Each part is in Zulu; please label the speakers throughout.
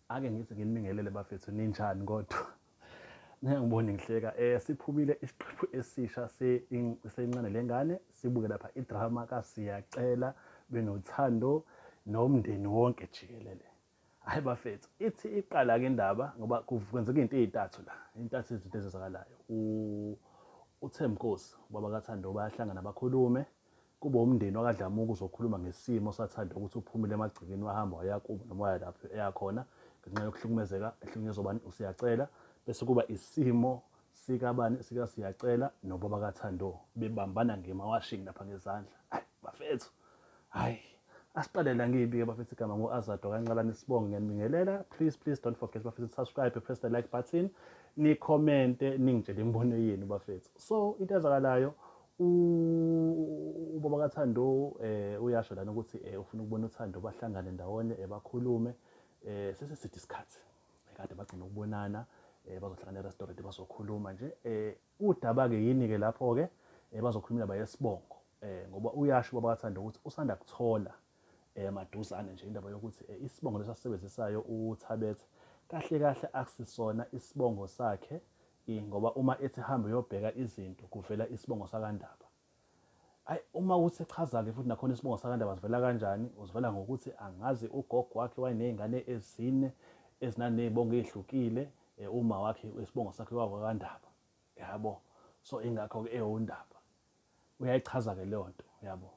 Speaker 1: ake ngithi nginibingelele bafethu ninjani kodwa ngiyangibona ngihleka siphumile isiqephu esisha sencane lengane sibuke lapha idrama kaSiyacela benothando nomndeni wonke jikelele. Hayi bafethu, ithi iqala ke indaba ngoba kwenzeka izinto ezintathu la, intathu izinto ezenzakalayo. uThembinkosi ubaba kaThando bayahlangana bakhulume, kube umndeni wakwaDlamuka uzokhuluma ngesimo saThando ukuthi uphumile emagcekeni wahamba waya kubo noma waya lapho eyakhona ngenxa yokuhlukumezeka ehlukunyezwa ubani uSiyacela, bese kuba isimo sikaSiyacela nobaba kaThando bebambana ngemawashini lapha ngezandla. Hayi bafethu, hayi asiqale la ngibi-ke bafethu, igama ngo-Azado kaNcalane Sibonge. Ngiyanibingelela, please don't forget bafethu subscribe, press the like button, ni-commente, ningitshele imibono yenu bafethu. So into ezakalayo, ubaba kaThando uyasho lana ukuthi ufuna ukubona uThando bahlangane ndawonye bakhulume. Sesisithi isikhathi kade bagcina ukubonana, bazohlangana e-restaurant bazokhuluma nje. Udaba-ke yini-ke lapho-ke bazokhulumela bayesibongo, ngoba uyasho ubaba kaThando ukuthi usanda kuthola maduzane nje indaba yokuthi isibongo lesasisebenzisayo uThabethe kahle kahle akusisona isibongo sakhe, ngoba uma ethi hambe uyobheka izinto kuvela isibongo sakaNdaba. Hayi, uma uthi echaza-ke futhi nakhona isibongo sakaNdaba sivela kanjani, uzivela ngokuthi angazi ugogo wakhe wayeney'ngane ezine ezinaney'bongo ey'hlukile, uma wakhe isibongo sakhe wakwaNdaba, yabo. So ingakho-ke ewuNdaba uyayichaza-ke leyo nto, yabo.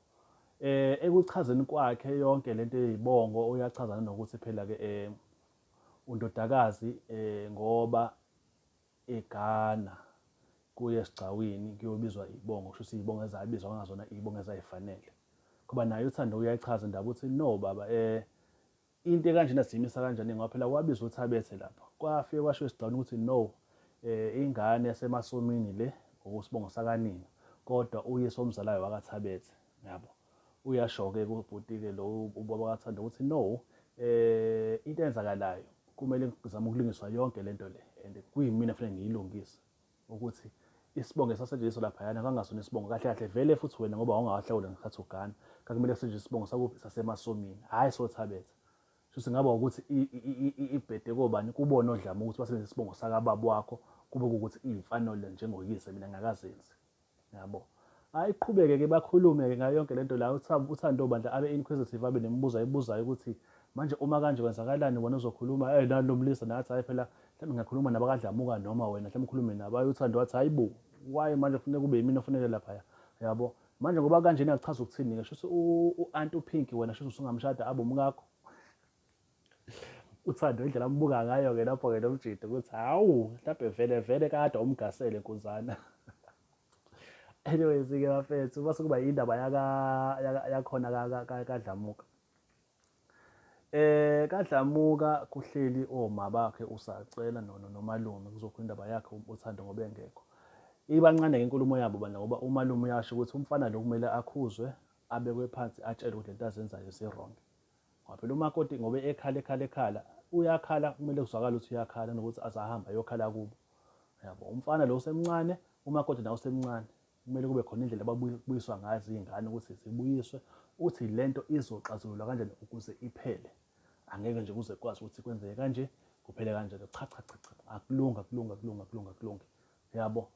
Speaker 1: Ekuchazeni kwakhe yonke lento eyibongo uyachaza nanokuthi phela-ke undodakazi ngoba eGhana kuye esigcawini kuyobizwa ibongo, kusho ukuthi iy'bongo ezabizwa ngazona iy'bongo ezay'fanele. Ngoba naye uThando uyayichaza indaba ukuthi no baba, into ekanjena siyimisa kanjani ngoba phela kwabizwa uThabethe lapha, kwafike kwashiwo esigcawini ukuthi no, ingane yasemasomini le okusibongo sakanina, kodwa uyise omzalayo wakaThabethe, yabo. Uyasho-ke kubhuti-ke lo ubaba kaThando ukuthi no, into eyenzakalayo kumele ngizame ukulungiswa yonke lento le, and kuyimina fanele ngiyilungise ukuthi isibongo esasetshenziswa laphayana kangasona isibongo kahle kahle vele futhi wena ngoba wawungawahlawula ngesikhathi ugana, kakumele kusetshenziswe isibongo sakuphi sasemasomini, hhayi soThabethe. Shuthi ngaba ukuthi ibhede kobani kubona odlama ukuthi basebenzise isibongo sakababa wakho, kube kuwukuthi iy'mfanelo njengoyise mina ngakazenzi, yabo. Hayi, iqhubeke-ke bakhulume-ke ngayo yonke lento la. uThando bandla abe inquisitive, abe nemibuzo ayibuzayo ukuthi manje uma kanje kwenzakalani, wena uzokhuluma nalomlisa nathi, hhayi phela mhlawumbe ngingakhuluma nabakaDlamuka noma wena mhlawumbe ukhulume nabo. Hayi uThando wathi hayi bo, why manje kufuneka kube yimina ofanele laphaya, yabo. Manje ngoba kanjena akuchaza ukuthini-ke, shuthi u-anti uPinky wena shuthi usungamshada abe umkakho. uThando indlela ambuka ngayo-ke lapho-ke nomjida ukuthi hawu mhlawumbe vele vele kade umgasele nkuzana. Anyways-ke bafethu, base kuba yindaba yakhona kaDlamuka. kaDlamuka kuhleli oma bakhe uSiyacela nomalume kuzokhuluma indaba yakhe uThando ngoba engekho. Ibancane-ke inkulumo yabo bana ngoba umalume uyasho ukuthi umfana lo kumele akhuzwe, abekwe phansi, atshelwe ukuthi lento azenzayo zi-wrong. Ngoba phela umakoti ngoba ekhala uyakhala, kumele kuzwakale ukuthi uyakhala nokuthi azahamba ayokhala kubo, yabo. Umfana lo usemncane, umakoti nawe usemncane, kumele kube khona indlela ababuyiswa ngazo iy'ngane ukuthi zibuyiswe, ukuthi lento izoxazululwa kanjani ukuze iphele. Angeke nje kuze kwazi ukuthi kwenzeke kanje kuphele kanjalo, cha, akulungi, yabo.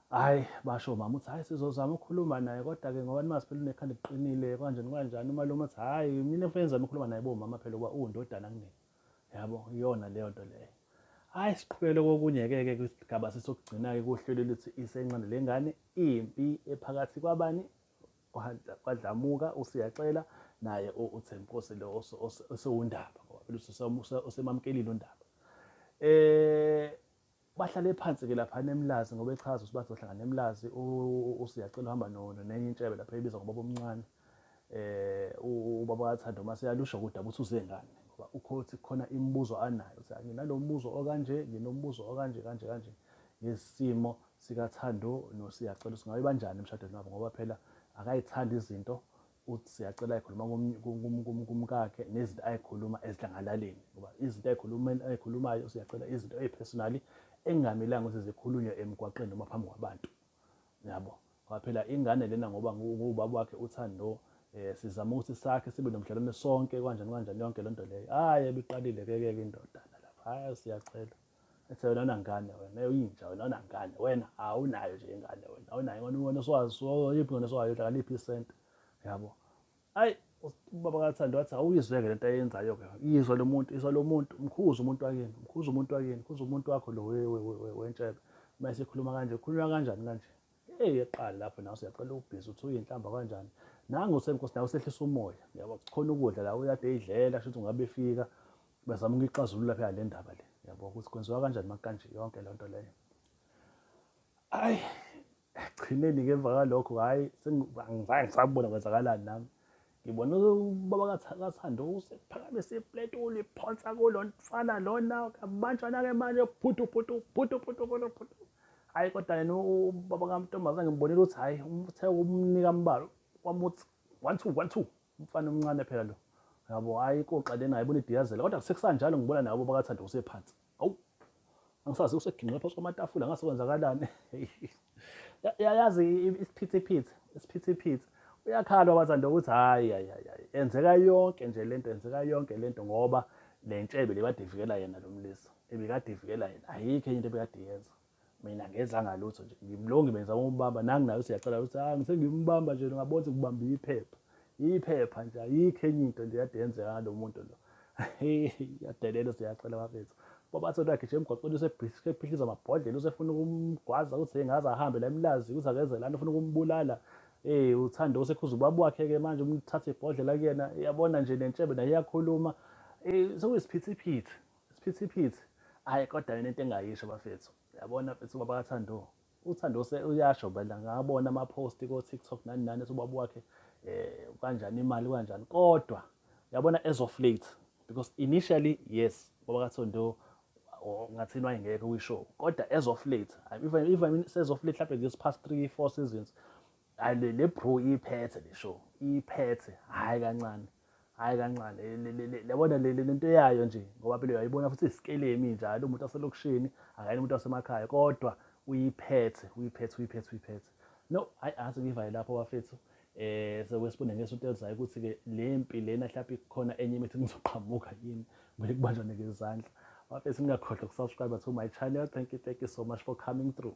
Speaker 1: Hhayi, basho umama uthi hhayi sizozama ukukhuluma naye, kodwa-ke ngoba nimazi phela unekhanda eliqinile kanjani. Umalume uthi hhayi mina kufanele ngizame ukukhuluma naye bomama phela ngoba uwundodana kunina, yabo. Iyona leyo nto leyo. Hhayi, siqhubekele kokunye-ke kwisigaba sesokugcina-ke kuhlelo lithi isencane le ngane, impi ephakathi kwabani, kwaDlamuka uSiyacela naye uThembinkosi lo osewuNdaba, ngoba phela usemamkelile uNdaba. Bahlale phansi-ke laphana eMlazi ngoba echaza ukuthi bazohlangana eMlazi. uSiyacela uhamba nenye intshebe lapho ebizwa ngobaba omncane. Ubaba kaThando mase yalusho udaba ukuthi uze ngani ngoba ukhothi khona imibuzo anayo ukuthi nginalo mbuzo okanje, nginombuzo okanje kanje ngesimo sikaThando noSiyacela singabe banjani emshadweni wabo, ngoba phela akayithandi izinto uSiyacela ayikhuluma kumkakhe nezinto ayikhuluma esidlangalaleni, ngoba izinto ayikhulumayo uSiyacela izinto ey'personally engamelanga ukuthi zikhulunywe emgwaqeni noma phambi kwabantu, yabo. Ngoba phela ingane lena ngoba ngubaba wakhe uThando sizama ukuthi sakhe sibe nomdlalwane sonke kanjani yonke lento leyo. Hhayi ebiqalile-ke indoda lapha, hhayi siyacela. Ethi wena awunangane wena, uyintsha wena awunangane wena, awunayo nje ingane wena, awunayo wena yiphi ingane osowayodla ngaliphi isenti, yabo. Hhayi ubaba kaThando wathi awuyizweke lento ayenzayo-ke, izwa lo muntu, mkhuze umuntu wakini, mkhuze umuntu wakho lo wentshebe. Uma esikhuluma kanje, khulunywa kanjani kanje? Eqala lapho nawe siyacela ubhizi uthi uyinhlamba kanjani. Nangu uSenkosi nawe usehlisa umoya, yabo, khona ukudla la uyade eyidlela, shuthi ungabe efika bezama ukuyixazulula phela le ndaba le, yabo, ukuthi kwenziwa kanjani makanje yonke le nto leyo. Hhayi, ekugcineni-ke emva kwalokho, hhayi angizange ngisabona kwenzakalani nami. Ngibona ubaba kaThando usephakamisa ipleti uliphonsa kulo mfana lona, kabanjwana-ke manje phuthu. Hhayi kodwa yena ubaba kaNtombazane ngimbonile ukuthi hhayi uthe umnika mbalo wamuthi 1-2 umfana omncane phela lo, yabo. Hhayi inkoxa lena ayibona idiyazela, kodwa sekusanjalo ngibona nawe ubaba kaThando usephansi. Hawu, angisazi useginqe phansi kwamatafula ngase kwenzakalani. Yazi isiphithiphithi uyakhala wabathanda ukuthi hhayi yenzeka yonke le nto ngoba le ntshebe le kade ivikela yena lo mlisa, ebekade ivikela yena, ayikho enye into ebekade yenza. Mina ngezanga lutho nje, ngimlongo ngibenzama umbamba, nangu nawe siyacela ukuthi ngise ngimbamba nje ngabona ukuthi ngibambe iphepha nje, ayikho enye into nje kade yenzeka ngalo muntu lo. Yadelela siyacela bafethu. Ubaba kaThando wakhe emgwaqweni usephihliza amabhodlela, usefuna ukumgwaza ukuthi ngaze ahambe la emlazi ukuthi akeze lana, ufuna ukumbulala. UThando usekhuza ubaba wakhe-ke manje umthathe ibhodlela kuyena, yabona nje nentshebe nayo iyakhuluma. Sekuyisiphithiphithi. Hhayi kodwa yena into engayisho bafethu, yabona mfethu ubaba kaThando, uThando uyasho phela, ngabona amaphosti ko-TikTok nani ethi ubaba wakhe kanjani imali kanjani, kodwa yabona as of late, because initially yes ubaba kaThando ngathini wayengekho kwi-show, kodwa as of late, even as of late mhlawumbe this past 3-4 seasons, hayi le bro iphethe le show, iphethe, hhayi kancane. Yabona le nto yayo nje, ngoba phela uyayibona futhi isikelemi njalo, umuntu waselokishini akayena umuntu wasemakhaya, kodwa uyiphethe. No, hhayi angathi ngivale lapho bafethu. Sekwesibone ngesonto elizayo ukuthi-ke le mpi lena mhlawumbe khona enye imithi engizoqhamuka yini, kumele kubanjwane ngezandla. Bafethu ningakhohlwa ukusubscribe to my channel. Thank you so much for coming through.